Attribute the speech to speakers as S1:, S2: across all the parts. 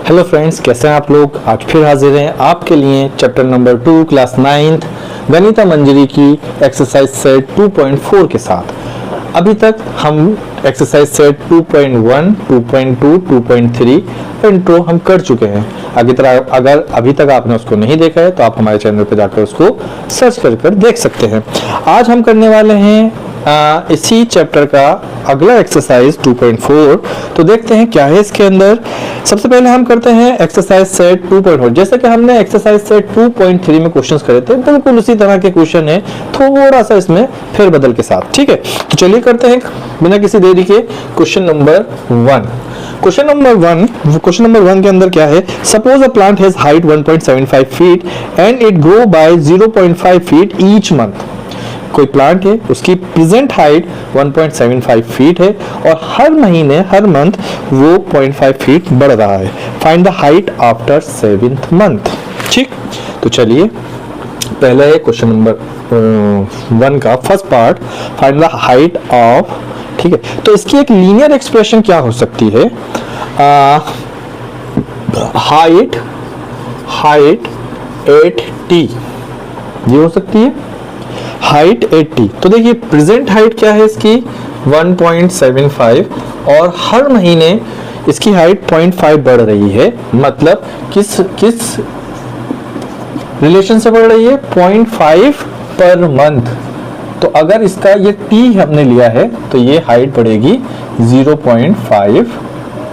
S1: Hello friends, कैसे हैं आप लोग। आज फिर हाजिर हैं आपके लिए चैप्टर नंबर 2 क्लास 9th गणिता मंजरी की एक्सरसाइज सेट 2.4 के साथ। अभी तक हम एक्सरसाइज सेट 2.1, 2.2, 2.3 इंट्रो हम कर चुके हैं। अगर अभी तक आपने उसको नहीं देखा है तो आप हमारे चैनल पर जाकर उसको सर्च कर देख सकते हैं। आज हम करने वाले हैं इसी चैप्टर का अगला एक्सरसाइज 2.4। तो देखते हैं क्या है इसके अंदर। सबसे पहले हम करते हैं एक्सरसाइज सेट 2.4। जैसे कि हमने एक्सरसाइज सेट 2.3 में क्वेश्चंस करे थे, बिल्कुल उसी तरह के क्वेश्चन है, थोड़ा सा इसमें फेरबदल के साथ। ठीक है, तो चलिए करते हैं बिना किसी देरी के क्वेश्चन नंबर 1। क्वेश्चन नंबर 1 के अंदर क्या है। Suppose a plant has height 1.75 feet and it grow by 0.5 feet each month. कोई प्लांट है, उसकी प्रेजेंट हाइट 1.75 फीट है और हर महीने हर मंथ वो 0.5 फीट बढ़ रहा है। Find the height after 7th month. ठीक, तो चलिए पहले है क्वेश्चन नंबर 1 का first part, find the height of. ठीक है, तो इसकी एक लीनियर एक्सप्रेशन क्या हो सकती है। हाइट एट टी, ये हो सकती है हाइट 80। तो देखिए प्रेजेंट हाइट क्या है इसकी 1.75 और हर महीने इसकी हाइट 0.5 बढ़ रही है। मतलब किस रिलेशन से बढ़ रही है, 0.5 पर मंथ। तो अगर इसका ये t हमने लिया है तो ये हाइट बढ़ेगी 0.5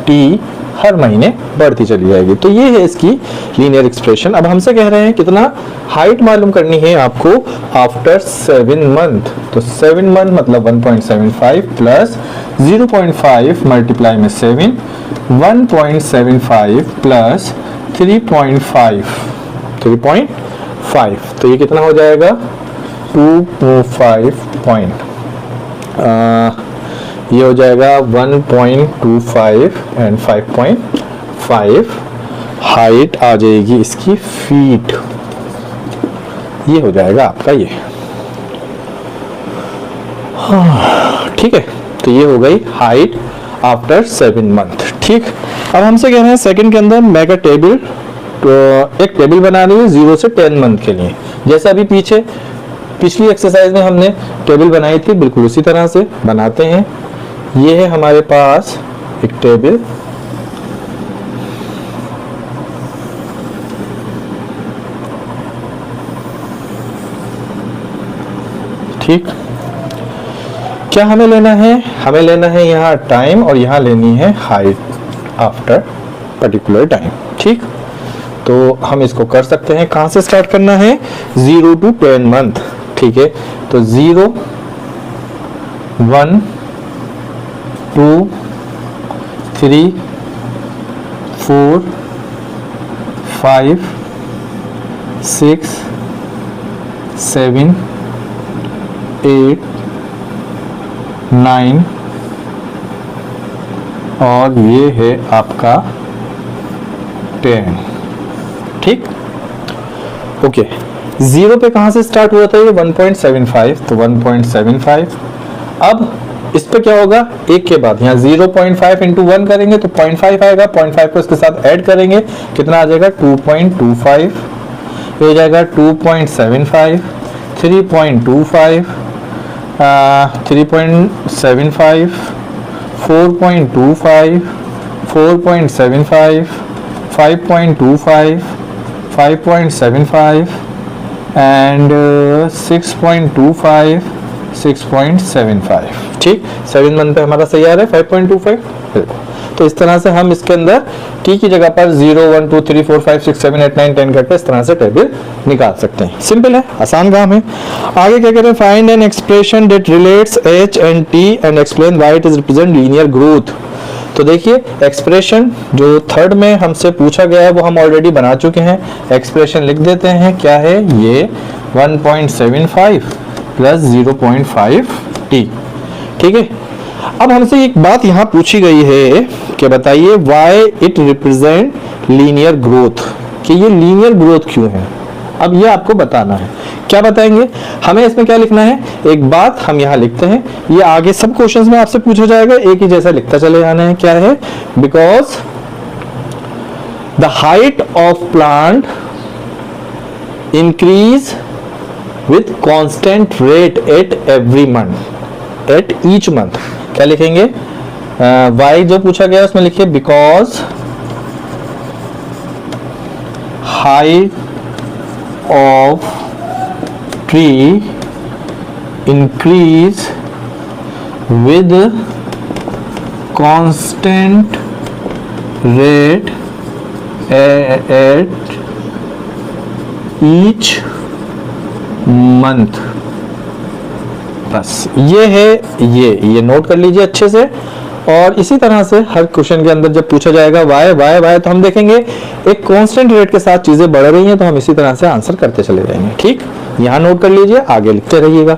S1: t, हर महीने बढ़ती चली जाएगी। तो ये है इसकी लीनियर एक्सप्रेशन। अब हमसे कह रहे हैं कितना हाइट मालूम करनी है आपको आफ्टर 7 मंथ। तो 7 मंथ मतलब 1.75 प्लस 0.5 मल्टीप्लाई में 7, 1.75 प्लस 3.5, तो ये कितना हो जाएगा 2.5 पॉइंट। ये हो जाएगा 1.25 एंड 5.5। हाइट आ जाएगी इसकी फीट, ये हो जाएगा आपका ये। ठीक है, तो ये हो गई हाइट आफ्टर 7 मंथ। ठीक, अब हमसे कह रहे हैं सेकंड के अंदर मेक अ टेबल। तो एक टेबल बना रही है 0 से 10 मंथ के लिए। जैसे अभी पिछली एक्सरसाइज में हमने टेबल बनाई थी, बिल्कुल उसी तरह से बनाते हैं। ये है हमारे पास एक टेबल। ठीक, क्या हमें लेना है, हमें लेना है यहाँ टाइम और यहाँ लेनी है हाइट आफ्टर पर्टिकुलर टाइम। ठीक, तो हम इसको कर सकते हैं। कहां से स्टार्ट करना है, 0 to 10 मंथ। ठीक है, तो 0, 1, 2, 3, 4, 5, 6, 7, 8, 9 और ये है आपका 10। ठीक, ओके। 0 पे कहां से स्टार्ट हुआ था ये 1.75, तो 1.75। अब इस पे क्या होगा, एक के बाद यहाँ 0.5 इंटू 1 करेंगे तो 0.5 आएगा। 0.5 को इसके साथ ऐड करेंगे, कितना आ जाएगा 2.25। ये हो जाएगा 2.75, 3.25, 3.75, 4.25, 4.75, 5.25, 5.75 एंड 6.25, 6.75। ठीक, 7 मंथ पे हमारा सही आ रहा है 5.25। तो इस तरह से हम इसके अंदर t की जगह पर 0, 1, 2, 3, 4, 5, 6, 7, 8, 9, 10 करके इस तरह से टेबल निकाल सकते हैं। सिंपल है, आसान काम है। आगे क्या करें, find an expression that relates h and t and explain why it is represent linear growth. तो देखिए एक्सप्रेशन जो थर्ड में हमसे पूछा गया है वो हम ऑलरेडी बना चुके हैं। एक्सप्रेशन लिख देते हैं, क्या है ये 1.75 प्लस 0.5 t। ठीक है, अब हमसे एक बात यहाँ पूछी गई है कि बताइए why it represent linear growth, कि ये लीनियर ग्रोथ क्यों है। अब ये आपको बताना है। क्या बताएंगे, हमें इसमें क्या लिखना है, एक बात हम यहाँ लिखते हैं, ये आगे सब क्वेश्चंस में आपसे पूछा जाएगा, एक ही जैसा लिखता चले जाना है। क्या है, because the height of plant increase with constant rate at every month, at each month. क्या लिखेंगे? वाई जो पूछा गया उसमें लिखिए because height of tree increase with constant rate at each month। बस ये है, ये नोट कर लीजिए अच्छे से। और इसी तरह से हर क्वेश्चन के अंदर जब पूछा जाएगा वाई वाई वाई तो हम देखेंगे एक कांस्टेंट रेट के साथ चीजें बढ़ रही हैं तो हम इसी तरह से आंसर करते चले जाएंगे। ठीक, यहाँ नोट कर लीजिए, आगे लिखते रहिएगा।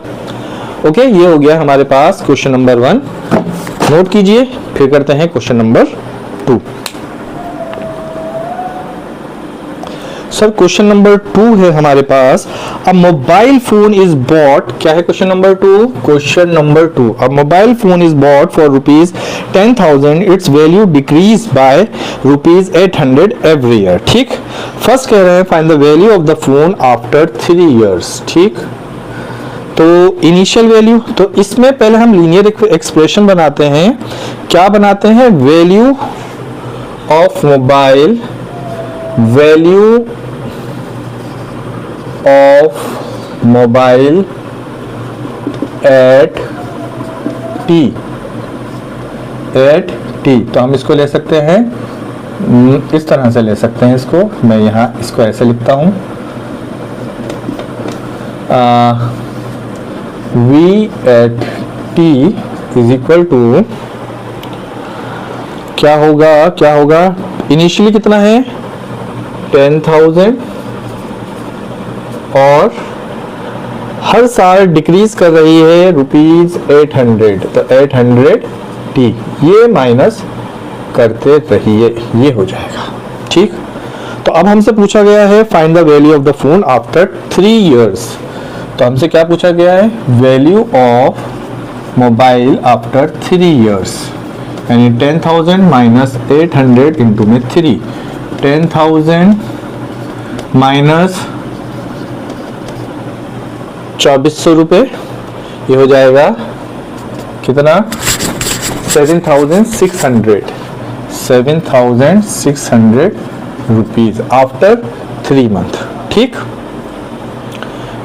S1: ओके, ये हो गया हमारे पास क्वेश्चन नंबर 1, नोट कीजिए। फिर करते हैं question number 2। Sir question number 2 है हमारे पास, a mobile phone is bought. क्या है question number 2? Question number 2, a mobile phone is bought for ₹10,000, its value decrease by ₹800 every year. ठीक, फर्स्ट कह रहे हैं find the value of the phone after 3 years. ठीक, तो इनिशियल वैल्यू, तो इसमें पहले हम लीनियर एक्सप्रेशन बनाते हैं। क्या बनाते हैं? Value of mobile, value of mobile at T. तो हम इसको ले सकते हैं, इस तरह से ले सकते हैं इसको। मैं यहाँ इसको ऐसे लिखता हूँ, V at t is equal to क्या होगा? इनिशियली कितना है? 10,000 और हर साल डिक्रीज कर रही है ₹800, तो 800 t, ये माइनस करते रहिए, ये हो जाएगा। ठीक, तो अब हमसे पूछा गया है find the value of the phone after 3 years. तो हमसे क्या पूछा गया है? Value of mobile after 3 years, यानी 10,000 माइनस 800 इंटू में 3, 10,000 माइनस 2400 रुपये, ये हो जाएगा कितना? 7,600 रुपीज आफ्टर 3 मंथ। ठीक,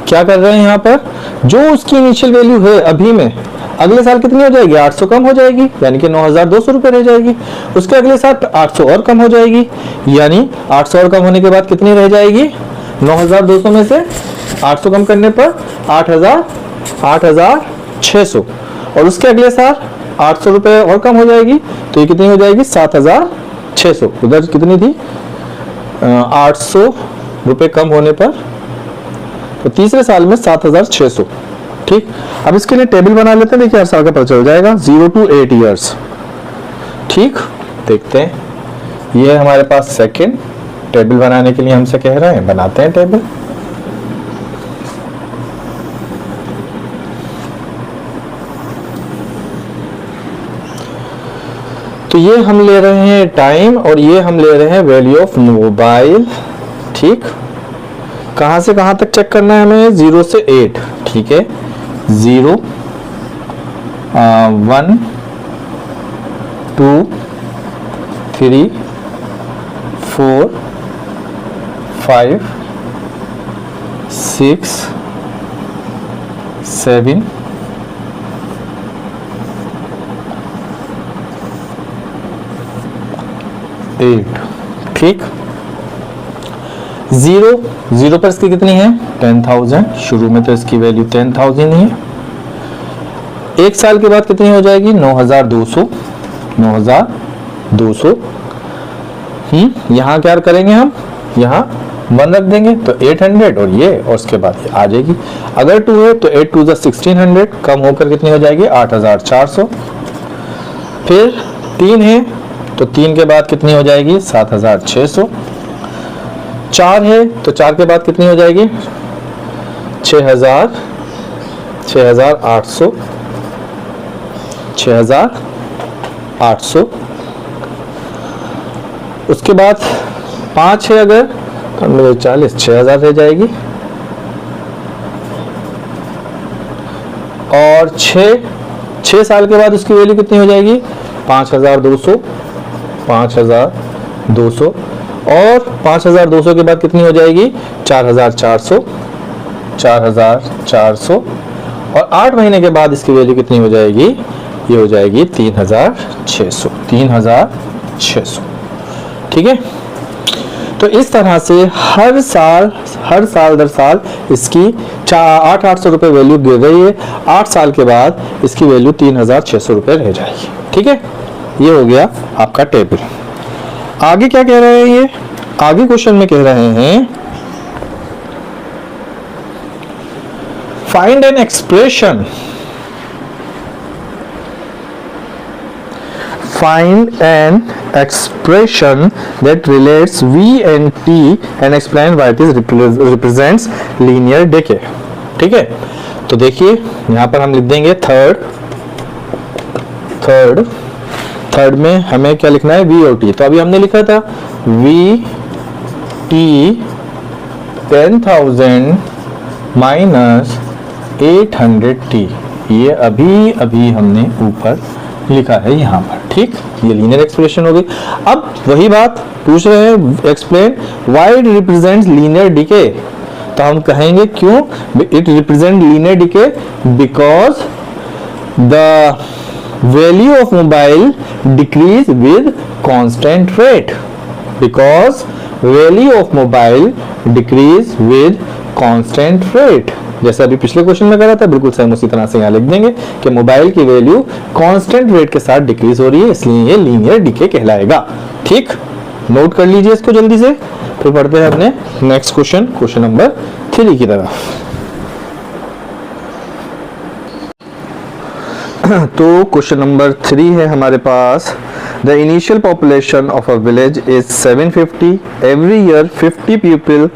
S1: क्या कर रहे हैं यहाँ पर? जो उसकी इनिशियल वैल्यू है अभी में, अगले साल कितनी हो जाएगी? 800 कम हो जाएगी, यानी कि 9,200 रुपये रह जाएगी। उसके अगले साल 800 और कम हो जाएगी, यानी 800 और कम होने के बाद कितनी रह जाएगी? 9,200 में से 800 कम करने पर 8,600। और उसके अगले साल 800 रुपये और कम हो जाएगी, तो ये कितनी हो जाएगी? 7,600। उधर कितनी थी? 800 रुपये कम होने पर, तो तीसरे साल में 7,600। ठीक, अब इसके लिए टेबल बना लेते हैं। देखिए हर साल का पता चल जाएगा, 0 to 8 इयर्स। ठीक, देखते हैं, ये हमारे पास सेकंड टेबल बनाने के लिए हमसे कह रहे हैं, बनाते हैं टेबल। तो ये हम ले रहे हैं टाइम और ये हम ले रहे हैं वैल्यू ऑफ मोबाइल। ठीक, कहां से कहां तक चेक करना है हमें? 0 से 8। ठीक है, 0, 1, 2, 3, 4, 5, 6, 7, 8। ठीक, 0 पर इसकी कितनी है? 10,000। शुरू में तो इसकी वैल्यू 10,000 ही है। एक साल के बाद कितनी हो जाएगी? 9,200। 9,200। यहाँ क्या करेंगे हम? यहाँ 1 रख देंगे तो 800 और ये, और उसके बाद ये आ जाएगी। अगर 2 है तो 8 2 1600, कम होकर कितनी हो जाएगी? 8,400। फिर 3 है तो 3 के बाद कितनी हो जाएगी? 7,600। 4 है तो 4 के बाद कितनी हो जाएगी? 6,800। 6,800। उसके बाद 5 है अगर तो मेरे 40 6000 रह जाएगी, और 6 साल के बाद उसकी वैल्यू कितनी हो जाएगी 5200, 5200, और 5200 के बाद कितनी हो जाएगी 4400, 4400, और 8 महीने के बाद इसकी वैल्यू कितनी हो जाएगी, ये हो जाएगी 3600, 3600। ठीक है, तो इस तरह से हर साल दर साल इसकी 800 रुपये वैल्यू गिर रही है। 8 साल के बाद इसकी वैल्यू 3600 रुपये रह जाएगी। ठीक है, ये हो गया आपका टेबल। आगे क्या कह रहे हैं, ये आगे क्वेश्चन में कह रहे हैं find an expression, find an expression that relates v and t and explain why it is represents linear decay। ठीक है, तो देखिए यहां पर हम लिख देंगे थर्ड में हमें क्या लिखना है v और t। तो अभी हमने लिखा था v t 10,000 माइनस 800t, ये अभी हमने ऊपर लिखा है यहाँ पर। ठीक, ये लीनियर एक्सप्रेशन हो गई। अब वही बात पूछ रहे हैं, explain why it represents linear decay. तो हम कहेंगे क्यों it represent linear decay, because the value of mobile decrease with constant rate, because value of mobile decrease with constant rate. जैसे अभी पिछले क्वेश्चन में करा था, बिल्कुल सेम उसी तरह से यहाँ लिख देंगे कि मोबाइल की वैल्यू कांस्टेंट रेट के साथ डिक्रीज हो रही है, इसलिए ये लीनियर डिके कहलाएगा। ठीक, नोट कर लीजिए इसको जल्दी से, फिर पढ़ते हैं अपने नेक्स्ट क्वेश्चन नंबर 3 की तरफ। तो क्वेश्चन नंबर 3 है हमारे पास, the initial population of a village is 750, every year 50 people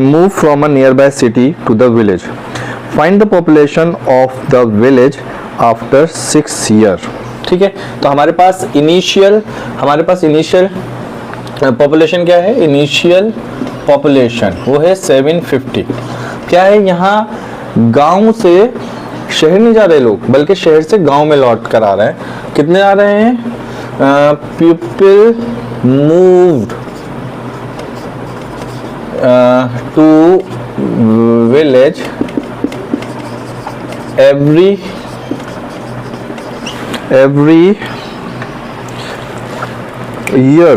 S1: move from a nearby city to the village. Find the population of the village after 6 years। ठीक है, तो हमारे पास इनिशियल पॉपुलेशन क्या है, इनिशियल पॉपुलेशन वो है 750। क्या है, यहाँ गांव से शहर नहीं जा रहे लोग, बल्कि शहर से गांव में लौट कर आ रहे हैं। कितने आ रहे हैं, people moved to village every year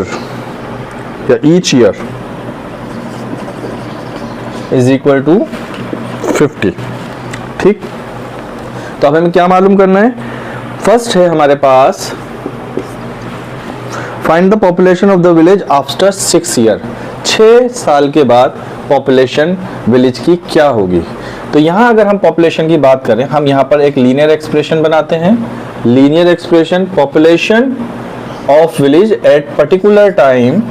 S1: या each year is equal to 50। ठीक, तो अब हमें क्या मालूम करना है, फर्स्ट है हमारे पास find the population of the village after 6 year, 6 साल के बाद पॉपुलेशन विलेज की क्या होगी। तो यहाँ अगर हम पॉपुलेशन की बात करें, हम यहाँ पर एक लीनियर एक्सप्रेशन बनाते हैं। Linear expression, population of village at particular time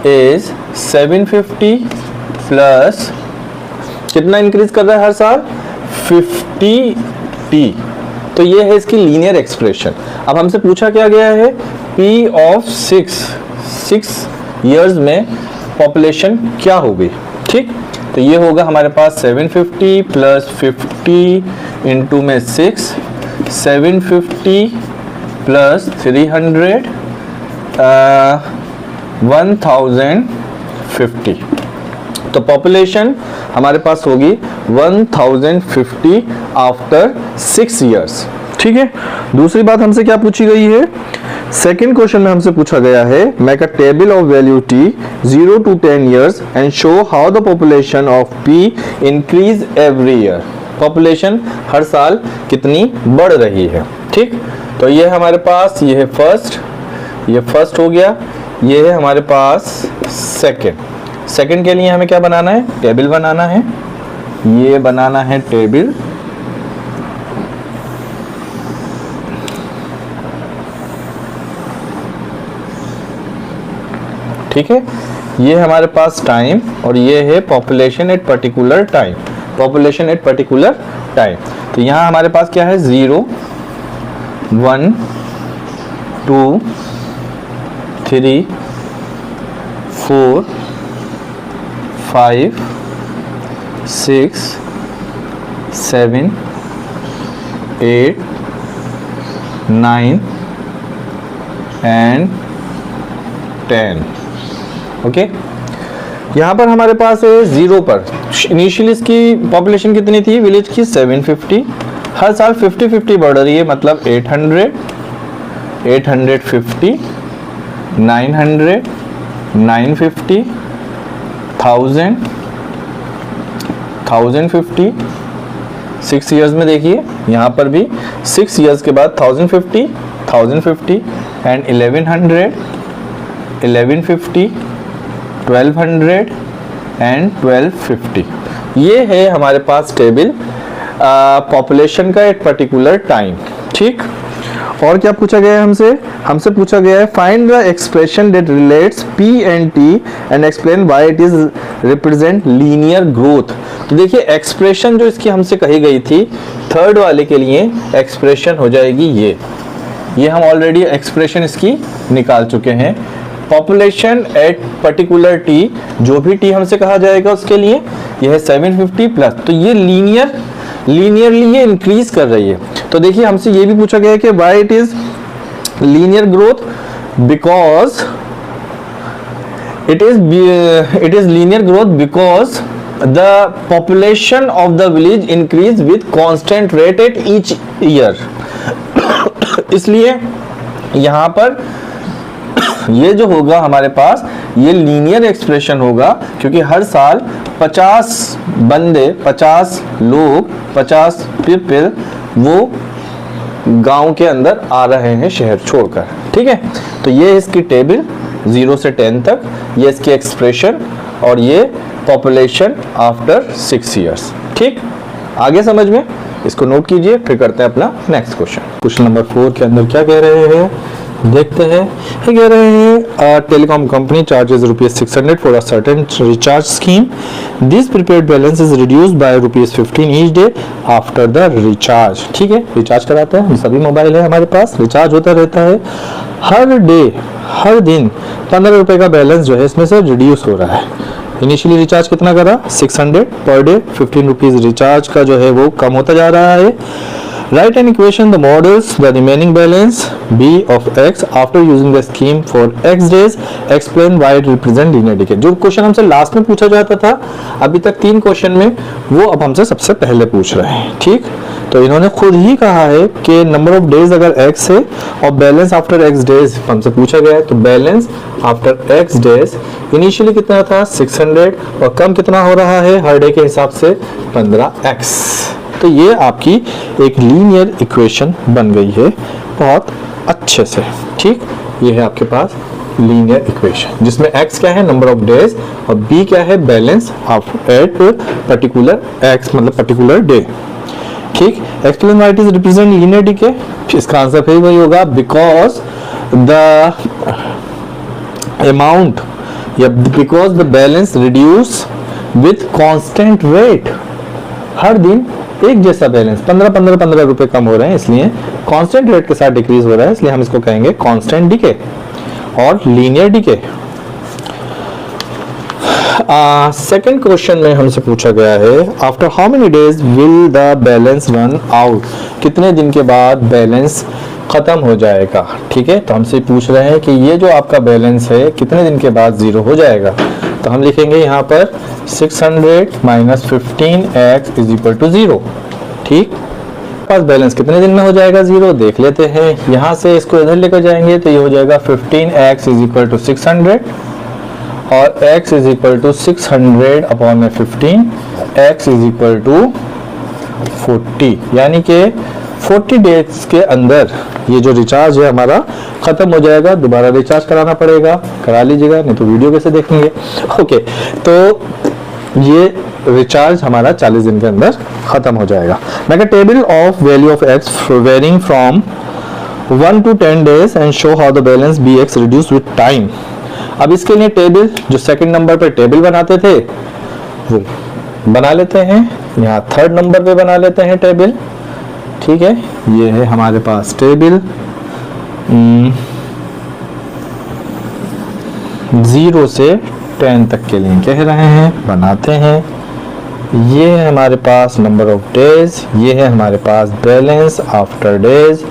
S1: is 750 plus कितना इंक्रीज कर रहा है हर साल 50t। तो ये है इसकी लीनियर एक्सप्रेशन। अब हमसे पूछा क्या गया है, p ऑफ 6 इयर्स में पॉपुलेशन क्या होगी। ठीक, तो ये होगा हमारे पास 750 प्लस 50 इंटू में 6, 750 प्लस 300 1050। तो पॉपुलेशन हमारे पास होगी 1050 आफ्टर 6 इयर्स। ठीक है, दूसरी बात हमसे क्या पूछी गई है, सेकेंड क्वेश्चन में हमसे पूछा गया है make a table of value t 0 to 10 years and show how the population of p increase every year. Population हर साल कितनी बढ़ रही है। ठीक, तो ये हमारे पास, ये है फर्स्ट, ये फर्स्ट हो गया, ये है हमारे पास सेकेंड के लिए हमें क्या बनाना है, टेबल बनाना है, ये बनाना है टेबल। ठीक है, ये हमारे पास टाइम और ये है population at particular time, population at particular time. तो यहाँ हमारे पास क्या है 0 1 2 3 4 5 6 7 8 9 एंड 10। ओके, यहाँ पर हमारे पास है 0 पर इनिशियली इसकी पॉपुलेशन कितनी थी विलेज की 750, हर साल 50-50 बढ़ रही है, मतलब 800 850 900 950 1000 1050। 6 इयर्स में देखिए यहाँ पर भी 6 इयर्स के बाद 1050 1050 एंड 1100 1150 1200 एंड 1250। ये है हमारे पास टेबल पॉपुलेशन का एक पर्टिकुलर टाइम। ठीक, और क्या पूछा गया है हमसे पूछा गया है find the expression that relates P and T and explain why it is represent linear growth. तो देखिए एक्सप्रेशन जो इसकी हमसे कही गई थी थर्ड वाले के लिए एक्सप्रेशन हो जाएगी ये हम ऑलरेडी एक्सप्रेशन इसकी निकाल चुके हैं। पॉपुलेशन एट पर्टिकुलर टी, जो भी टी हमसे कहा जाएगा उसके लिए यह है 750 प्लस, तो ये लीनियरली ये इंक्रीज कर रही है। तो देखिए हमसे ये भी पूछा गया है कि why it is linear growth, because it is linear growth because the population of the village increase with constant rate at each year। इसलिए यहाँ पर ये जो होगा हमारे पास ये लीनियर एक्सप्रेशन होगा, क्योंकि हर साल 50 बंदे 50 लोग 50 पीपल वो गांव के अंदर आ रहे हैं शहर छोड़कर। ठीक है, तो ये इसकी टेबल 0 से 10 तक, ये इसकी एक्सप्रेशन और ये पॉपुलेशन आफ्टर 6 इयर्स। ठीक, आगे समझ में इसको नोट कीजिए, फिर करते हैं अपना नेक्स्ट क्वेश्चन नंबर 4 के अंदर क्या कह रहे हैं देखते हैं। ये कह रहे हैं telecom company charges ₹600 for a certain recharge scheme. This prepaid balance is reduced by ₹15 each day after the recharge. ठीक है, रिचार्ज कराते हैं, सभी मोबाइल है हमारे पास, रिचार्ज होता रहता है हर डे, हर दिन 15 रुपए का बैलेंस जो है इसमें से रिड्यूस हो रहा है। इनिशियली रिचार्ज कितना करा 600 पर डे, 15 रुपीज रिचार्ज का जो है वो कम होता जा रहा है। Write an equation the models the remaining balance B of X after using the scheme for X days. Explain why it represent linear decay। जो क्वेश्चन हमसे लास्ट में पूछा जाता था, अभी तक 3 क्वेश्चन में, वो अब हमसे सबसे पहले पूछ रहे हैं। ठीक, तो इन्होंने खुद ही कहा है कि नंबर ऑफ डेज अगर X है और बैलेंस आफ्टर X डेज हमसे पूछा गया है, तो balance after X days initially कितना था 600 और कम कितना हो रहा है हर डे के हिसाब से 15x। तो ये आपकी एक लीनियर इक्वेशन बन गई है बहुत अच्छे से। ठीक, ये है आपके पास लीनियर इक्वेशन जिसमें x क्या है नंबर ऑफ डेज और b क्या है बैलेंस एट पर्टिकुलर x मतलब पर्टिकुलर डे। ठीक, explain why it is represent linear decay, इसका आंसर फिर वही होगा बिकॉज द अमाउंट या because the balance reduce with constant rate. हर दिन एक जैसा बैलेंस 15 रुपए कम हो रहे हैं, इसलिए कांस्टेंट रेट के साथ डिक्रीज हो रहा है, इसलिए हम इसको कहेंगे कांस्टेंट डीके और लीनियर डीके। सेकंड क्वेश्चन में हमसे पूछा गया है after how many days will the balance run out, कितने दिन के बाद बैलेंस खत्म हो जाएगा। ठीक है, तो हमसे पूछ रहे हैं कि ये जो आपका बैलेंस है कितने दिन के बाद जीरो हो जाएगा। तो हम लिखेंगे यहाँ पर 600 minus 15x is equal to 0। ठीक, पास बैलेंस कितने दिन में हो जाएगा जीरो देख लेते हैं। यहाँ से इसको इधर लेकर जाएंगे तो ये हो जाएगा 15x इज इक्वल टू 600 और x is equal to 600 upon में 15, x इज इक्वल टू 40, यानी कि 40 डेज के अंदर ये जो रिचार्ज है हमारा खत्म हो जाएगा। दोबारा रिचार्ज कराना पड़ेगा, करा लीजिएगा, नहीं तो वीडियो कैसे देखेंगे। ओके, तो ये रिचार्ज हमारा 40 दिन के अंदर खत्म हो जाएगा। Make a table of value of x varying from 1 to 10 days and show how the balance bx reduce with time. अब इसके लिए टेबल जो सेकंड नंबर पे टेबल बनाते थे वो बना लेते हैं, यहाँ थर्ड नंबर पे बना लेते हैं टेबल। ठीक है, ये है हमारे पास टेबल 0 से 10 तक के लिए कह रहे हैं, बनाते हैं। ये है हमारे पास नंबर ऑफ डेज, ये है हमारे पास बैलेंस आफ्टर डेज।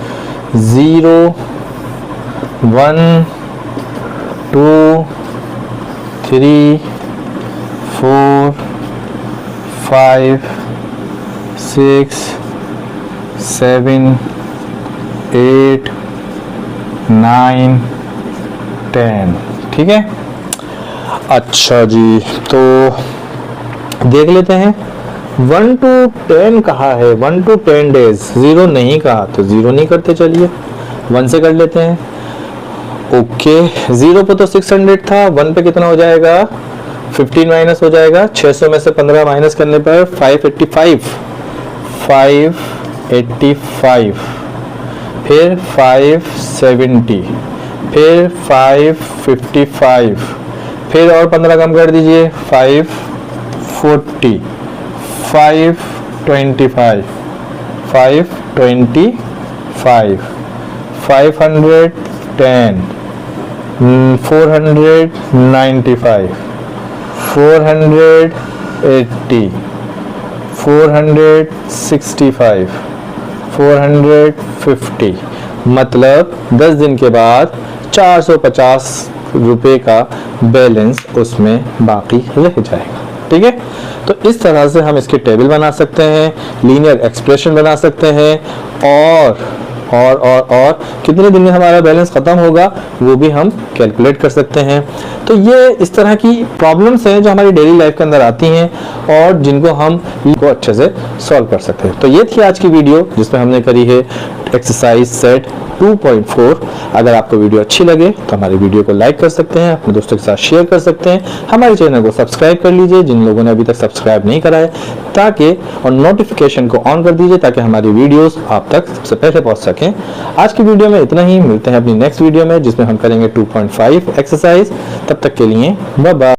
S1: 0 1 2 3 4 5 6 7 8 9 10। ठीक है, अच्छा जी, तो देख लेते हैं 1 to 10 कहा है, 1 to 10 डेज, 0 नहीं कहा तो 0 नहीं करते, चलिए 1 से कर लेते हैं। ओके, 0 पे तो 600 था, 1 पे कितना हो जाएगा, 15 माइनस हो जाएगा, 600 में से 15 माइनस करने पर 585, 585, फिर 570, फिर 555, फिर और 15 कम कर दीजिए, 540, 525, 525, 510, 495, 480, 465, 450। मतलब 10 दिन के बाद 450 रुपए का बैलेंस उसमें बाकी रह जाएगा। ठीक है, तो इस तरह से हम इसके टेबल बना सकते हैं, लीनियर एक्सप्रेशन बना सकते हैं, और कितने दिन में हमारा बैलेंस खत्म होगा वो भी हम कैलकुलेट कर सकते हैं। तो ये इस तरह की प्रॉब्लम्स हैं जो हमारी डेली लाइफ के अंदर आती हैं और जिनको हम अच्छे से सॉल्व कर सकते हैं। तो ये थी आज की वीडियो जिसमें हमने करी है एक्सरसाइज सेट 2.4। अगर आपको वीडियो अच्छी लगे तो हमारी वीडियो को लाइक कर सकते हैं, अपने दोस्तों के साथ शेयर कर सकते हैं, हमारे चैनल को सब्सक्राइब कर लीजिए जिन लोगों ने अभी तक सब्सक्राइब नहीं करा है, ताकि और नोटिफिकेशन को ऑन कर दीजिए ताकि हमारी वीडियोस आप तक सबसे पहले पहुंच सकें। आज की वीडियो में इतना ही, मिलते हैं अपनी नेक्स्ट वीडियो में जिसमें हम करेंगे 2.5 एक्सरसाइज। तब तक के लिए बाय बाय।